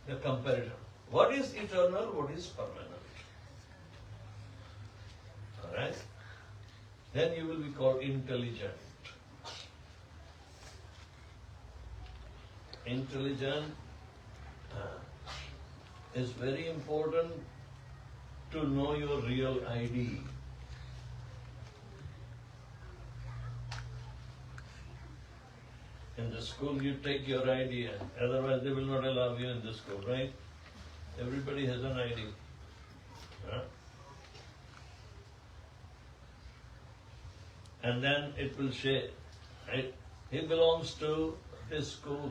the comparison. What is eternal, what is permanent? Alright? Then you will be called intelligent. Intelligent is very important to know your real ID. In the school you take your ID, otherwise they will not allow you in the school, right? Everybody has an ID. Huh? And then it will say, he belongs to this school.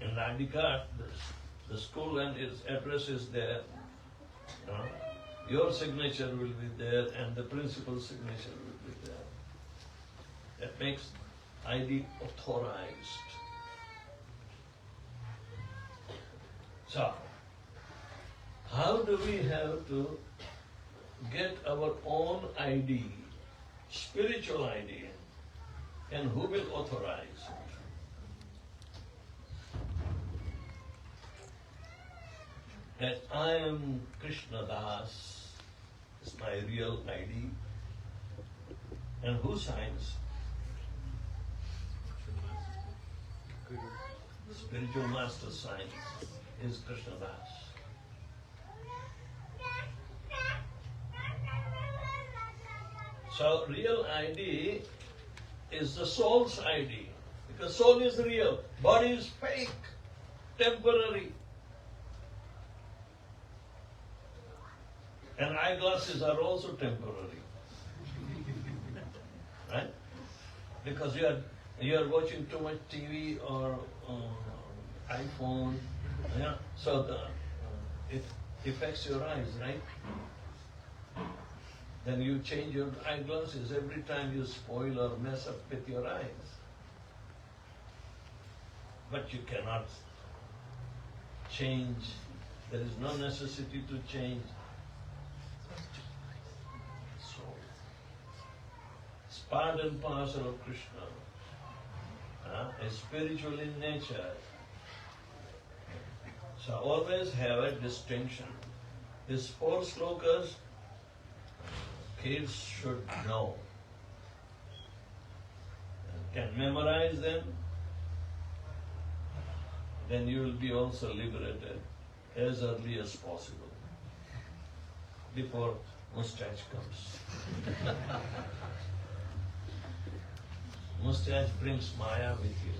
In the ID card, the school and its address is there. Your signature will be there and the principal's signature will be there. That makes ID authorized. So, how do we have to get our own ID spiritual idea, and who will authorize it? That I am Krishna Das is my real ID, and who signs? Spiritual master signs is Krishna Das. So real ID is the soul's ID, because soul is real, body is fake, temporary. And eyeglasses are also temporary. Right? Because you are watching too much TV or iPhone, yeah, so it affects your eyes, right? Then you change your eyeglasses every time you spoil or mess up with your eyes. But you cannot change. There is no necessity to change. So, it's part and parcel of Krishna. Is spiritual in nature. So always have a distinction. These 4 slokas, kids should know. Can memorize them, then you will be also liberated as early as possible, before mustache comes. Mustache brings Maya with you.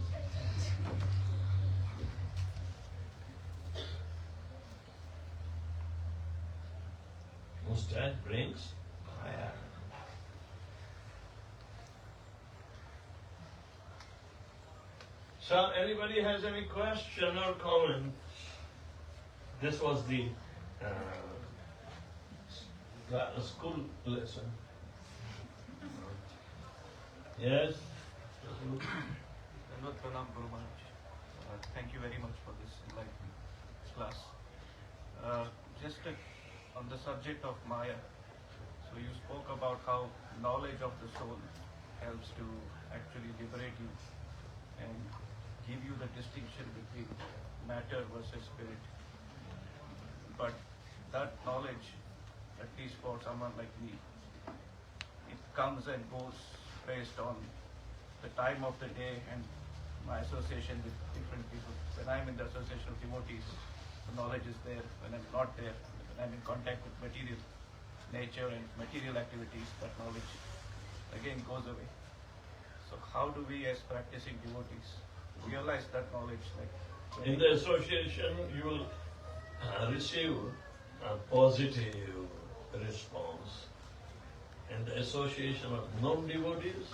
Mustache brings Maya. So, anybody has any question or comment? This was the school lesson. Yes? Pranam Guru Maharaj. Thank you very much for this enlightening class. On the subject of Maya, so you spoke about how knowledge of the soul helps to actually liberate you and give you the distinction between matter versus spirit. But that knowledge, at least for someone like me, it comes and goes based on the time of the day and my association with different people. When I'm in the association of devotees, the knowledge is there. When I'm not there, when I'm in contact with material nature and material activities, that knowledge again goes away. So how do we as practicing devotees realize that knowledge? In the association, you will receive a positive response. In the association of non-devotees,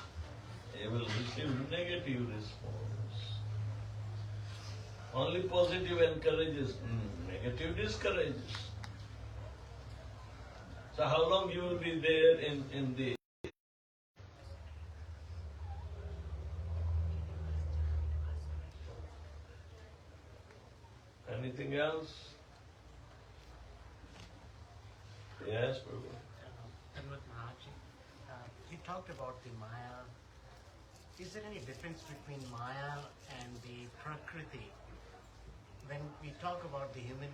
you will receive negative response. Only positive encourages, negative discourages. So how long you will be there in the... Anything else? Yes, Prabhu. You talked about the Maya. Is there any difference between Maya and the Prakriti? When we talk about the human,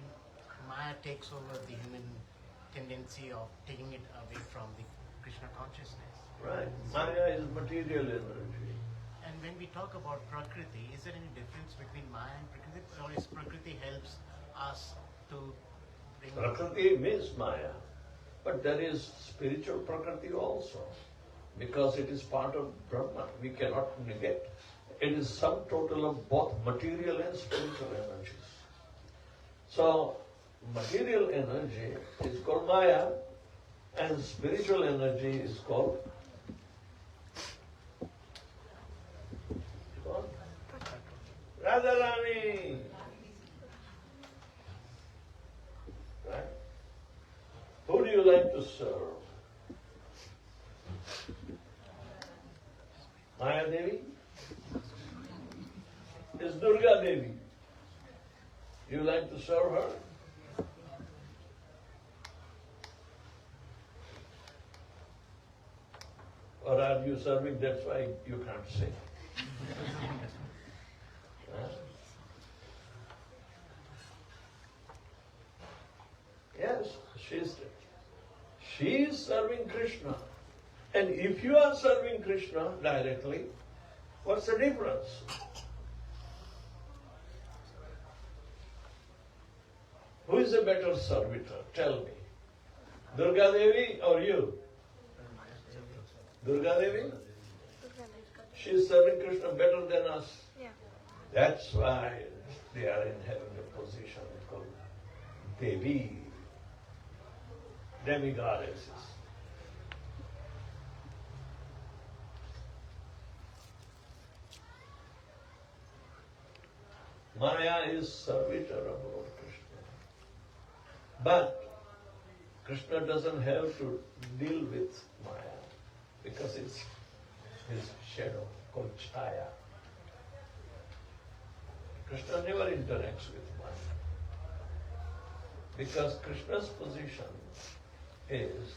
Maya takes over the human tendency of taking it away from the Krishna consciousness. Right. Maya is material energy. And when we talk about Prakriti, is there any difference between Maya and Prakriti? Or is Prakriti helps us to bring... Prakriti means Maya. But there is spiritual Prakriti also. Because it is part of Brahman. We cannot negate. It is sum total of both material and spiritual energies. So, material energy is called Maya and spiritual energy is called Radharani. Right? Who do you like to serve? Maya Devi? Is Durga Devi. You like to serve her? Or are you serving? That's why you can't sing. Huh? Yes, she is serving Krishna. And if you are serving Krishna directly, what's the difference? Who is a better servitor? Tell me. Durga Devi or you? Durga Devi? She is serving Krishna better than us. Yeah. That's why they are in having a position called Devi, demigoddesses. Maya is servitor of Lord Krishna. But Krishna doesn't have to deal with Maya because it's his shadow called Chaya. Krishna never interacts with Maya because Krishna's position is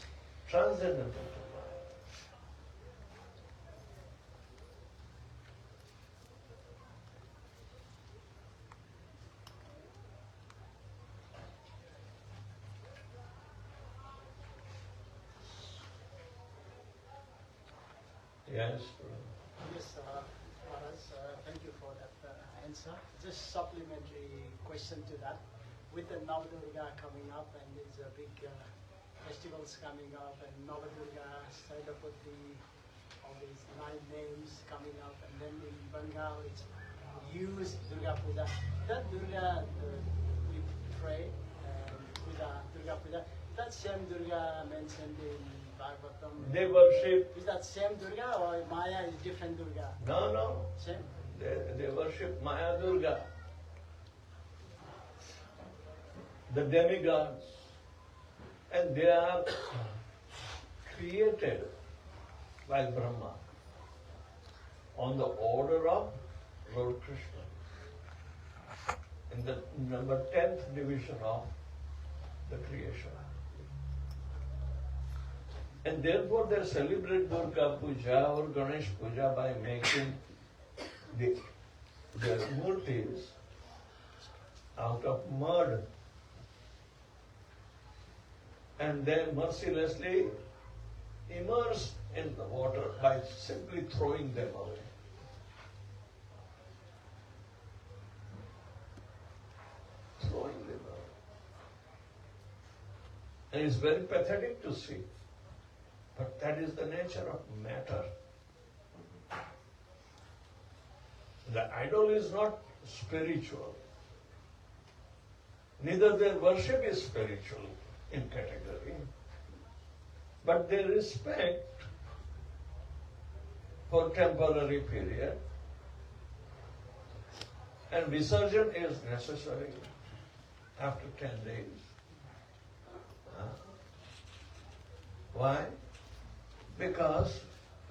transcendental to Maya. Yes. Yes, Maharaj, thank you for that answer. Just supplementary question to that. With the Navadurga coming up and there's a big festivals coming up and Navadurga, Saidapati, all these 9 names coming up, and then in Bengal it's used Durga Puja. That Durga we pray, Durga Puja, that same Durga mentioned in Bhagavatam. They worship. Is that same Durga or Maya is different Durga? No. Same. They worship Maya Durga, the demigods, and they are created by Brahma on the order of Lord Krishna in the number 10th division of the creation. And therefore they celebrate Durga Puja or Ganesh Puja by making their murtis out of mud and then mercilessly immerse in the water by simply throwing them away. Throwing them away. And it's very pathetic to see. But that is the nature of matter. The idol is not spiritual. Neither their worship is spiritual in category. But their respect for temporary period and Visarjan is necessary after 10 days. Why? Because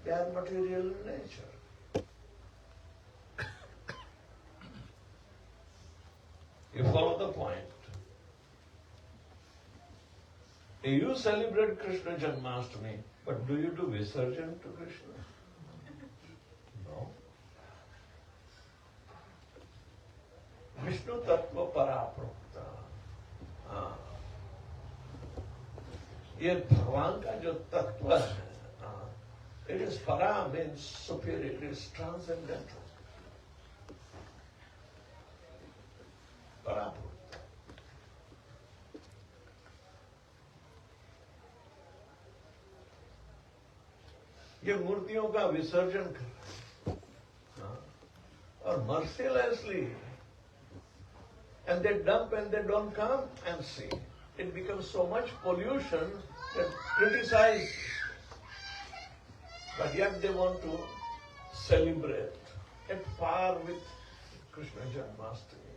they are material in nature. You follow the point. You celebrate Krishna Janmashtami, but do you do Visarjan to Krishna? No. Vishnu Tattva Paraprokta. ये भगवान का जो तत्व है, it is para means superior, it is transcendental. Paraprokta. ये मूर्तियों का विसर्जन कर रहे हैं और mercilessly, and they dump and they don't come and see. It becomes so much pollution that criticize, but yet they want to celebrate at par with Krishna Janmashtami.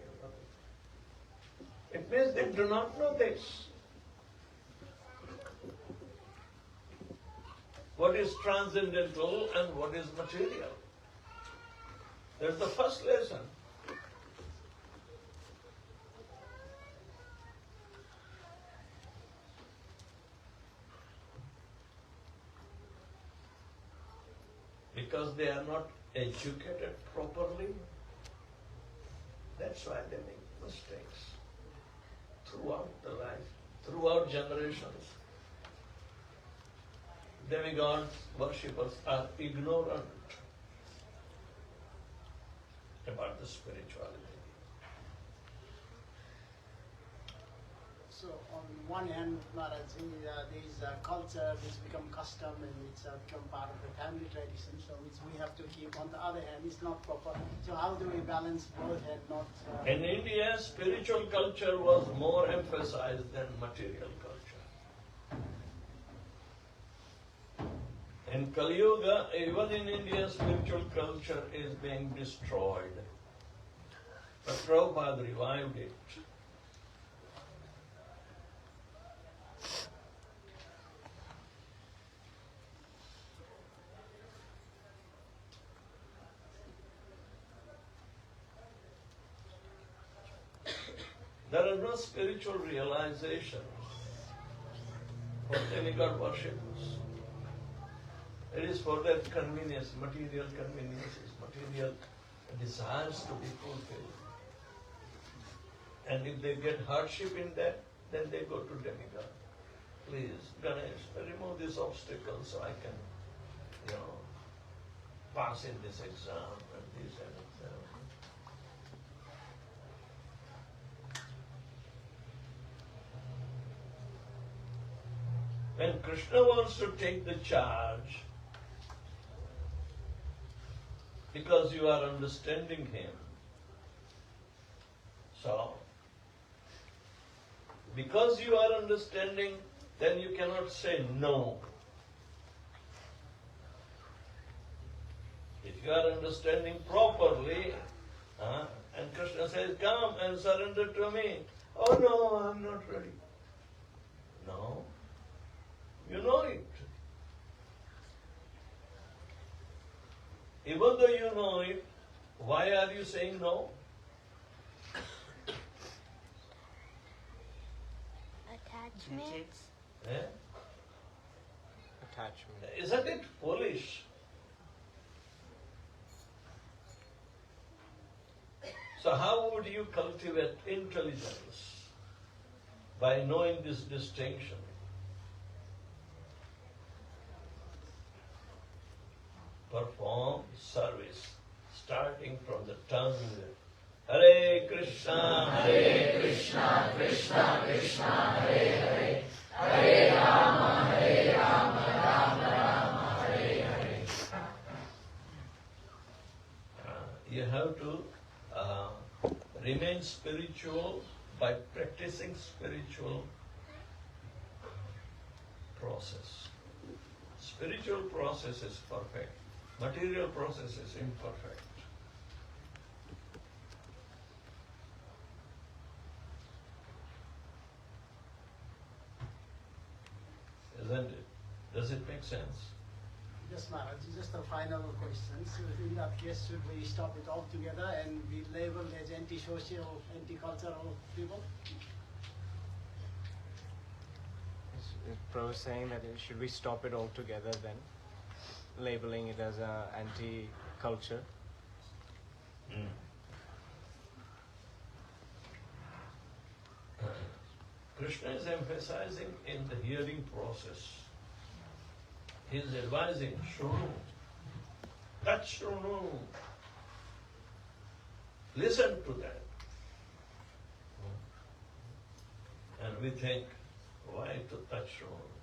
It means they do not know this. What is transcendental and what is material? That's the first lesson. because they are not educated properly. That's why they make mistakes throughout the life, throughout generations. Demigods, worshippers are ignorant about the spirituality. So on one hand, Maharajji, there is a culture which become custom and it's become part of the family tradition, so which we have to keep. On the other hand, it's not proper. So how do we balance both and not... In India, spiritual culture was more emphasized than material culture. In Kali Yuga, even in India, spiritual culture is being destroyed. But Prabhupada revived it. There are no spiritual realizations for demigod worshippers. It is for their convenience, material conveniences, material desires to be fulfilled. And if they get hardship in that, then they go to demigod. Please, Ganesh, remove this obstacle so I can, pass in this exam and this and exam. When Krishna wants to take the charge, because you are understanding him, so, because you are understanding, then you cannot say no. If you are understanding properly, and Krishna says, come and surrender to me. Oh no, I'm not ready. No. You know it. Even though you know it, why are you saying no? Attachment. Eh? Attachment. Isn't it foolish? So how would you cultivate intelligence? By knowing this distinction. Perform service, starting from the tongue. Hare Krishna, Hare Krishna, Krishna Krishna, Hare Hare, Hare Rama, Rama Rama, Hare Hare. You have to remain spiritual by practicing spiritual process. Spiritual process is perfect. Material process is imperfect. Isn't it? Does it make sense? Yes, Maharaj, just a final question. So in that case, should we stop it altogether and be labeled as anti-social, anti-cultural people? Is Pro saying that should we stop it altogether then? Labeling it as anti-culture? Krishna is emphasizing in the hearing process. He is advising, Shrunu, touch Shrunu. Listen to that. And we think, why to touch Shrunu?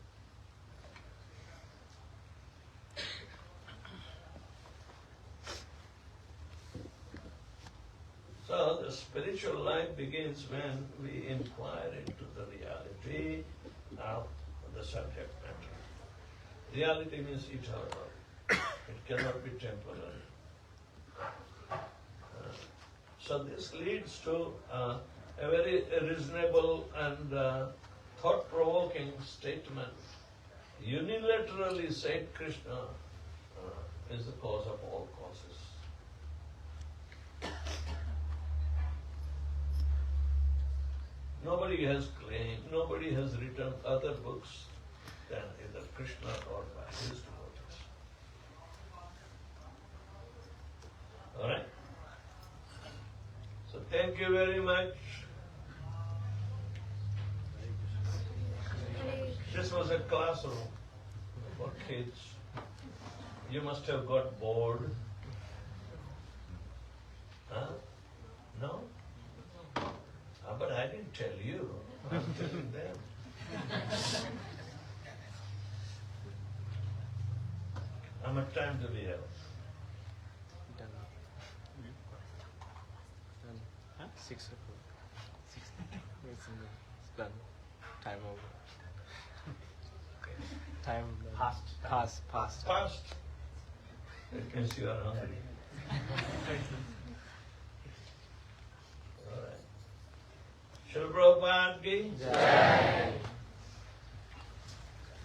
So the spiritual life begins when we inquire into the reality of the subject matter. Reality means eternal. It cannot be temporary. So this leads to a very reasonable and thought-provoking statement. Unilaterally said Krishna is the cause of all causes. Nobody has claimed, nobody has written other books than either Krishna or by his devotees. Thank you very much. This was a classroom for kids. You must have got bored. Huh? No? But I didn't tell you. I'm telling them. How much time do we have? Done. Done. Huh? 6 o'clock. 6. It's done. Time over. Time done. Past. Fast. That means you are hungry. All right. Shall Prabhupada be? Jai.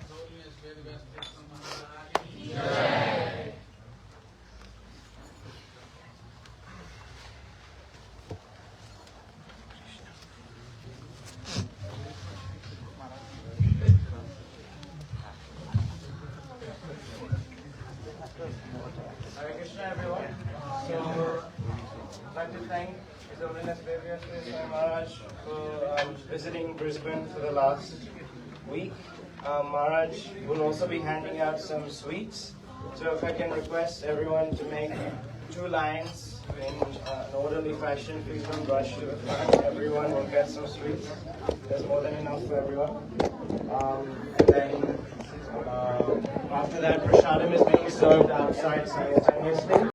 Holiness, Vedavyasapriya Maharaj. Jai. Hare Krishna, everyone. So, I'd like to thank His Holiness Vedavyasapriya Maharaj for visiting Brisbane for the last week. Maharaj will also be handing out some sweets. So if I can request everyone to make 2 lines in an orderly fashion, please don't rush to the front. Everyone will get some sweets. There's more than enough for everyone. And then after that, prasadam is being served outside simultaneously.